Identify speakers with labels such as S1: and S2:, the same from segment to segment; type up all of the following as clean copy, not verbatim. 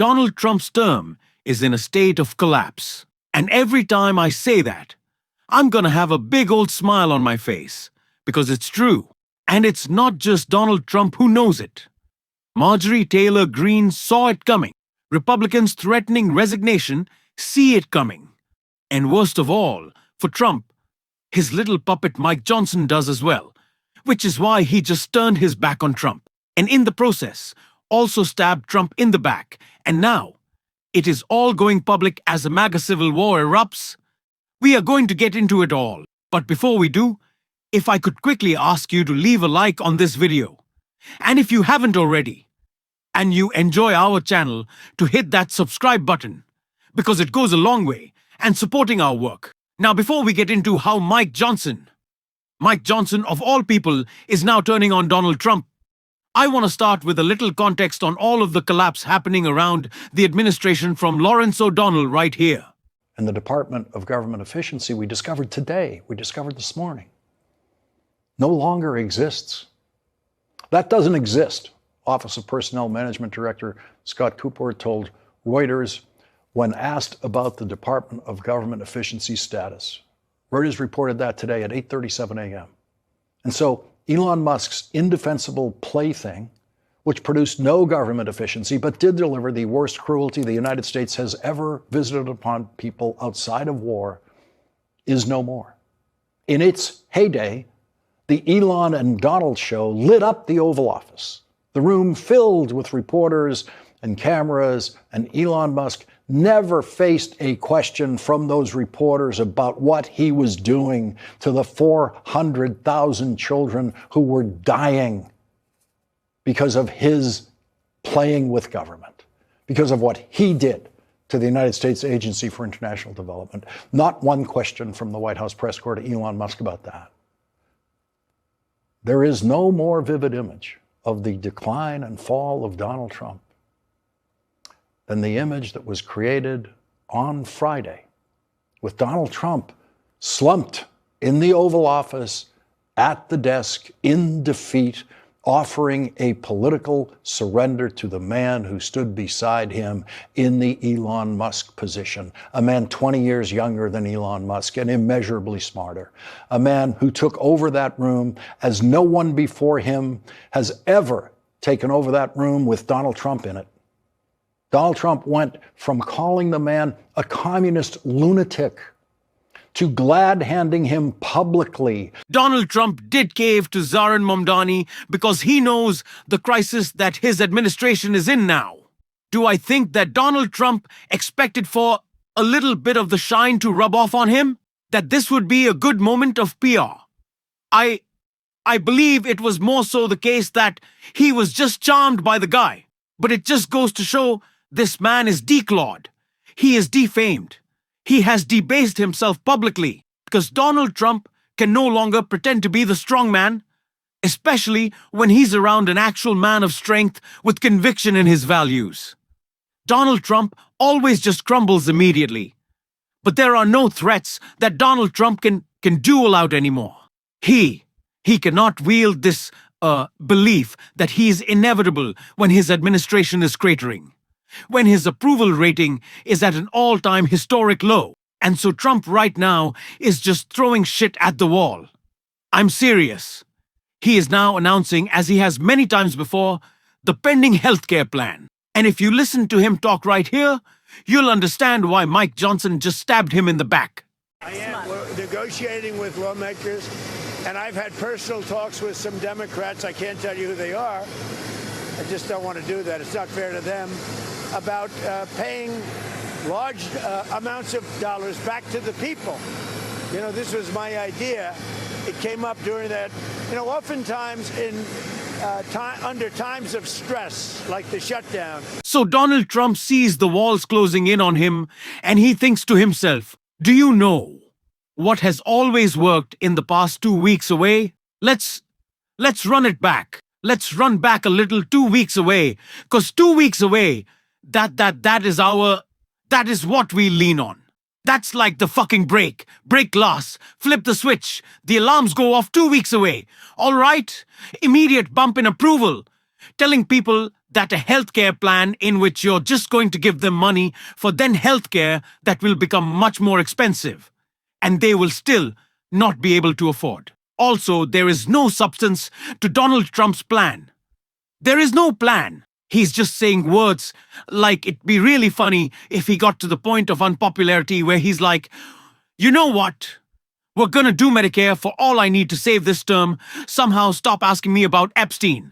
S1: Donald Trump's term is in a state of collapse. And every time I say that, I'm gonna have a big old smile on my face, because it's true. And it's not just Donald Trump who knows it. Marjorie Taylor Greene saw it coming. Republicans threatening resignation see it coming. And worst of all, for Trump, his little puppet Mikejohnson does as well, which is why he just turned his back on Trump, and in the process, also stabbed Trump in the back. And now, it is all going public as the MAGA civil war erupts. We are going to get into it all. But before we do, if I could quickly ask you to leave a like on this video. And if you haven't already, and you enjoy our channel, to hit that subscribe button, because it goes a long way and supporting our work. Now, before we get into how Mikejohnson of all people is now turning on Donald Trump, I want to start with a little context on all of the collapse happening around the administration from Lawrence O'Donnell right here.
S2: And the Department of Government Efficiency, we discovered this morning, no longer exists. That doesn't exist. Office of Personnel Management Director Scott Cooper told Reuters when asked about the Department of Government Efficiency status. Reuters reported that today at 8:37 a.m. And so Elon Musk's indefensible plaything, which produced no government efficiency but did deliver the worst cruelty the United States has ever visited upon people outside of war, is no more. In its heyday, the Elon and Donald show lit up the Oval Office, the room filled with reporters and cameras, and Elon Musk never faced a question from those reporters about what he was doing to the 400,000 children who were dying because of his playing with government, because of what he did to the United States Agency for International Development. Not one question from the White House press corps to Elon Musk about that. There is no more vivid image of the decline and fall of Donald Trump than the image that was created on Friday with Donald Trump slumped in the Oval Office at the desk in defeat, offering a political surrender to the man who stood beside him in the Elon Musk position, a man 20 years younger than Elon Musk and immeasurably smarter, a man who took over that room as no one before him has ever taken over that room with Donald Trump in it. Donald Trump went from calling the man a communist lunatic to glad-handing him publicly.
S1: Donald Trump did cave to Zoran Mamdani because he knows the crisis that his administration is in now. Do I think that Donald Trump expected for a little bit of the shine to rub off on him? That this would be a good moment of PR? I believe it was more so the case that he was just charmed by the guy. But it just goes to show this man is declawed. He is defamed. He has debased himself publicly because Donald Trump can no longer pretend to be the strong man, especially when he's around an actual man of strength with conviction in his values. Donald Trump always just crumbles immediately. But there are no threats that Donald Trump can duel out anymore. He cannot wield this belief that he is inevitable when his administration is cratering, when his approval rating is at an all-time historic low. And so Trump right now is just throwing shit at the wall. I'm serious. He is now announcing, as he has many times before, the pending healthcare plan. And if you listen to him talk right here, you'll understand why Mikejohnson just stabbed him in the back.
S3: We're negotiating with lawmakers, and I've had personal talks with some Democrats. I can't tell you who they are. I just don't want to do that. It's not fair to them. About paying large amounts of dollars back to the people. You know, this was my idea. It came up during that, oftentimes under times of stress, like the shutdown.
S1: So Donald Trump sees the walls closing in on him, and he thinks to himself, do you know what has always worked in the past 2 weeks away? Let's run it back. Let's run back a little 2 weeks away, because 2 weeks away, that is what we lean on. That's like the fucking break glass, flip the switch, the alarms go off 2 weeks away. All right? Immediate bump in approval, telling people that a healthcare plan in which you're just going to give them money for then healthcare that will become much more expensive, and they will still not be able to afford. Also, there is no substance to Donald Trump's plan. There is no plan. He's just saying words like it'd be really funny if he got to the point of unpopularity where he's like, you know what? We're gonna do Medicare for all I need to save this term. Somehow stop asking me about Epstein.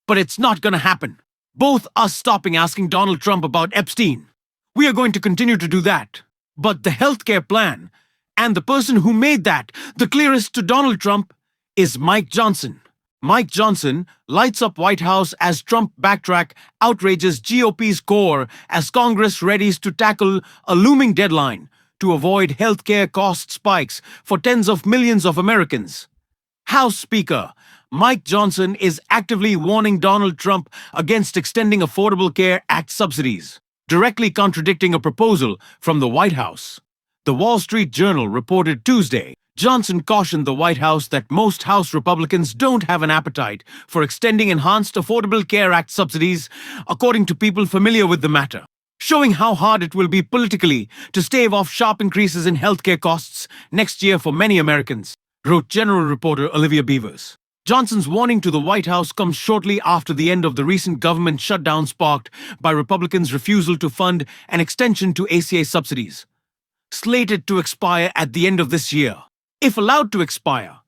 S1: But it's not gonna happen. Both us stopping asking Donald Trump about Epstein. We are going to continue to do that. But the healthcare plan, and the person who made that the clearest to Donald Trump, is Mikejohnson. Mikejohnson lights up White House as Trump backtrack outrages GOP's core as Congress readies to tackle a looming deadline to avoid healthcare cost spikes for tens of millions of Americans. House Speaker Mikejohnson is actively warning Donald Trump against extending Affordable Care Act subsidies, directly contradicting a proposal from the White House. The Wall Street Journal reported Tuesday Johnson cautioned the White House that most House Republicans don't have an appetite for extending enhanced Affordable Care Act subsidies, according to people familiar with the matter, showing how hard it will be politically to stave off sharp increases in healthcare costs next year for many Americans, wrote General reporter Olivia Beavers. Johnson's warning to the White House comes shortly after the end of the recent government shutdown sparked by Republicans' refusal to fund an extension to ACA subsidies, slated to expire at the end of this year. If allowed to expire,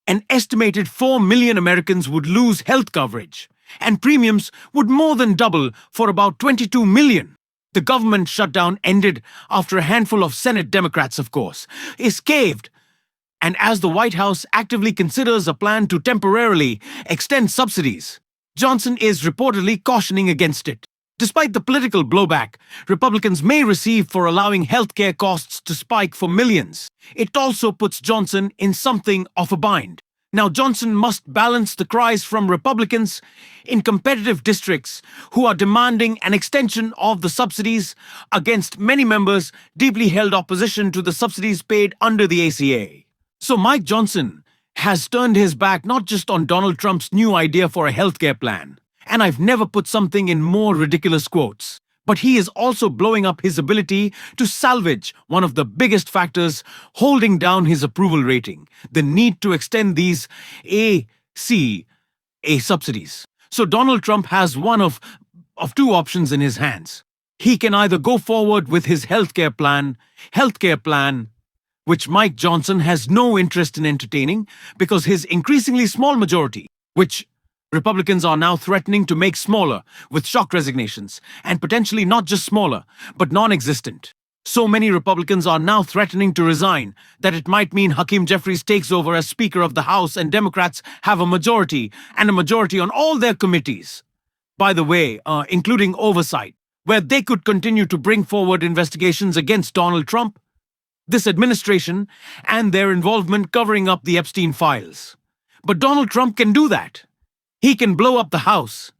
S1: an estimated 4 million Americans would lose health coverage, and premiums would more than double for about 22 million. The government shutdown ended after a handful of Senate Democrats, of course, escaped, and as the White House actively considers a plan to temporarily extend subsidies, Johnson is reportedly cautioning against it. Despite the political blowback Republicans may receive for allowing healthcare costs to spike for millions, it also puts Johnson in something of a bind. Now, Johnson must balance the cries from Republicans in competitive districts who are demanding an extension of the subsidies against many members' deeply held opposition to the subsidies paid under the ACA. So Mikejohnson has turned his back not just on Donald Trump's new idea for a healthcare plan, and I've never put something in more ridiculous quotes, but he is also blowing up his ability to salvage one of the biggest factors holding down his approval rating, the need to extend these ACA subsidies. So Donald Trump has one of two options in his hands. He can either go forward with his healthcare plan, which Mikejohnson has no interest in entertaining because his increasingly small majority, which Republicans are now threatening to make smaller with shock resignations, and potentially not just smaller, but non-existent. So many Republicans are now threatening to resign that it might mean Hakeem Jeffries takes over as Speaker of the House and Democrats have a majority, and a majority on all their committees. By the way, including oversight, where they could continue to bring forward investigations against Donald Trump, this administration, and their involvement covering up the Epstein files. But Donald Trump can do that. He can blow up the House.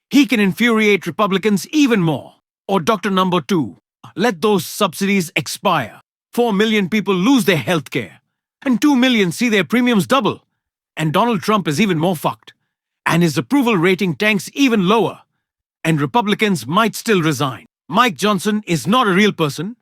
S1: He can infuriate Republicans even more. Or Dr. Number 2, let those subsidies expire. 4 million people lose their health care, and 2 million see their premiums double. And Donald Trump is even more fucked. And his approval rating tanks even lower. And Republicans might still resign. Mikejohnson is not a real person.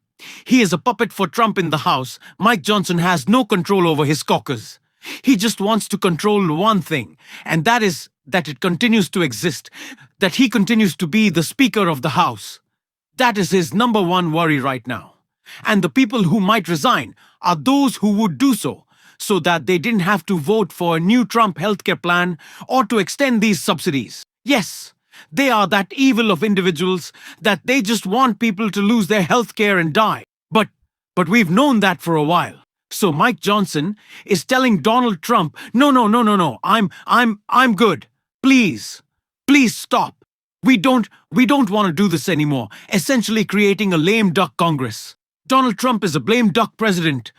S1: He is a puppet for Trump in the House. Mikejohnson has no control over his caucus. He just wants to control one thing, and that is that it continues to exist, that he continues to be the Speaker of the House. That is his number one worry right now. And the people who might resign are those who would do so that they didn't have to vote for a new Trump healthcare plan or to extend these subsidies. Yes, they are that evil of individuals that they just want people to lose their health care and die. But we've known that for a while. So Mikejohnson is telling Donald Trump, no, I'm good. Please stop. We don't want to do this anymore, essentially creating a lame duck Congress. Donald Trump is a lame duck president.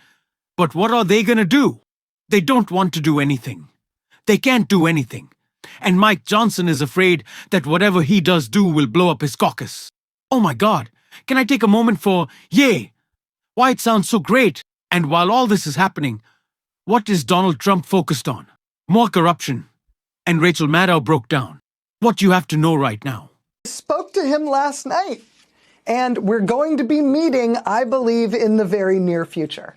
S1: But what are they going to do? They don't want to do anything. They can't do anything. And Mikejohnson is afraid that whatever he does do will blow up his caucus. Oh my God, can I take a moment for yay? Why it sounds so great. And while all this is happening, what is Donald Trump focused on? More corruption. And Rachel Maddow broke down what you have to know right now.
S4: Spoke to him last night, and we're going to be meeting, I believe, in the very near future.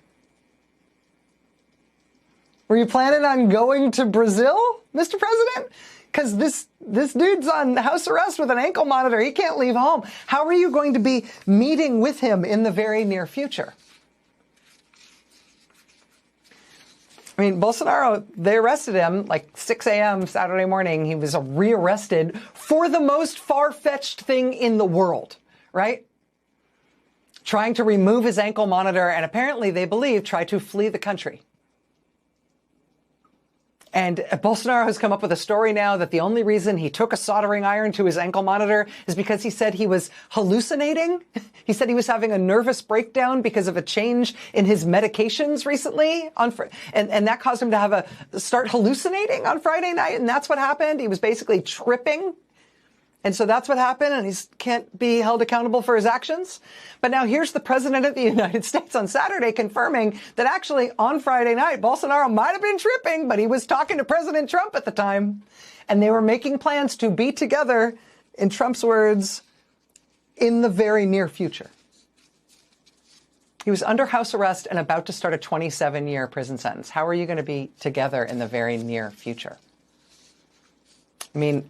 S4: Were you planning on going to Brazil, Mr. President? Because this dude's on house arrest with an ankle monitor. He can't leave home. How are you going to be meeting with him in the very near future? I mean, Bolsonaro, they arrested him like 6 a.m. Saturday morning. He was rearrested for the most far-fetched thing in the world, right? Trying to remove his ankle monitor and apparently, they believe, try to flee the country. And Bolsonaro has come up with a story now that the only reason he took a soldering iron to his ankle monitor is because he said he was hallucinating. He said he was having a nervous breakdown because of a change in his medications recently. And that caused him to start hallucinating on Friday night. And that's what happened. He was basically tripping. And so that's what happened, and he can't be held accountable for his actions. But now here's the president of the United States on Saturday confirming that actually on Friday night, Bolsonaro might have been tripping, but he was talking to President Trump at the time. And they were making plans to be together, in Trump's words, in the very near future. He was under house arrest and about to start a 27-year prison sentence. How are you going to be together in the very near future? I mean,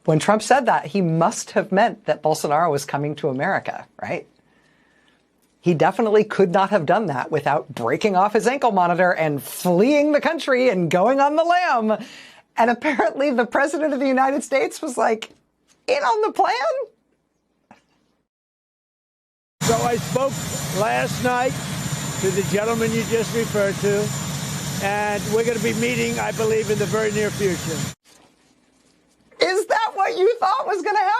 S4: when Trump said that, he must have meant that Bolsonaro was coming to America, right? He definitely could not have done that without breaking off his ankle monitor and fleeing the country and going on the lam. And apparently the president of the United States was like, in on the plan?
S3: So I spoke last night to the gentleman you just referred to, and we're going to be meeting, I believe, in the very near future.
S4: Is that what you thought was going to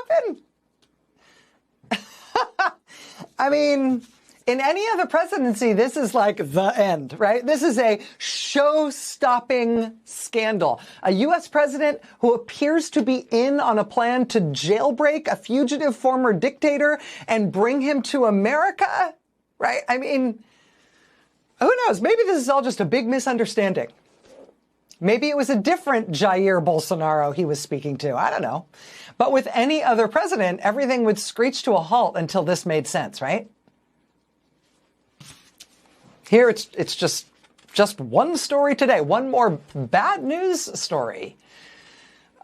S4: happen? I mean, in any other presidency, this is like the end, right? This is a show-stopping scandal. A U.S. president who appears to be in on a plan to jailbreak a fugitive former dictator and bring him to America, right? I mean, who knows? Maybe this is all just a big misunderstanding. Maybe it was a different Jair Bolsonaro he was speaking to. I don't know. But with any other president, everything would screech to a halt until this made sense, right? Here, it's just one story today, one more bad news story.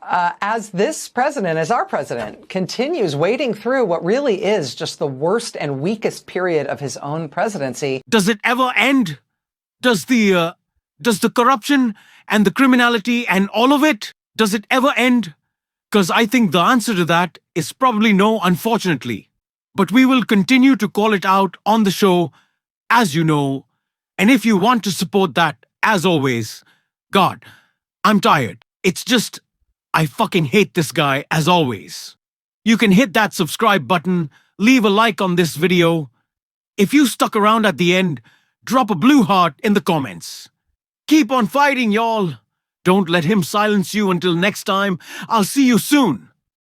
S4: As this president, as our president, continues wading through what really is just the worst and weakest period of his own presidency.
S1: Does it ever end? Does the corruption and the criminality and all of it, does it ever end? Because I think the answer to that is probably no, unfortunately. But we will continue to call it out on the show, as you know. And if you want to support that, as always, God, I'm tired. It's just, I fucking hate this guy, as always. You can hit that subscribe button, leave a like on this video. If you stuck around at the end, drop a blue heart in the comments. Keep on fighting, y'all. Don't let him silence you until next time. I'll see you soon.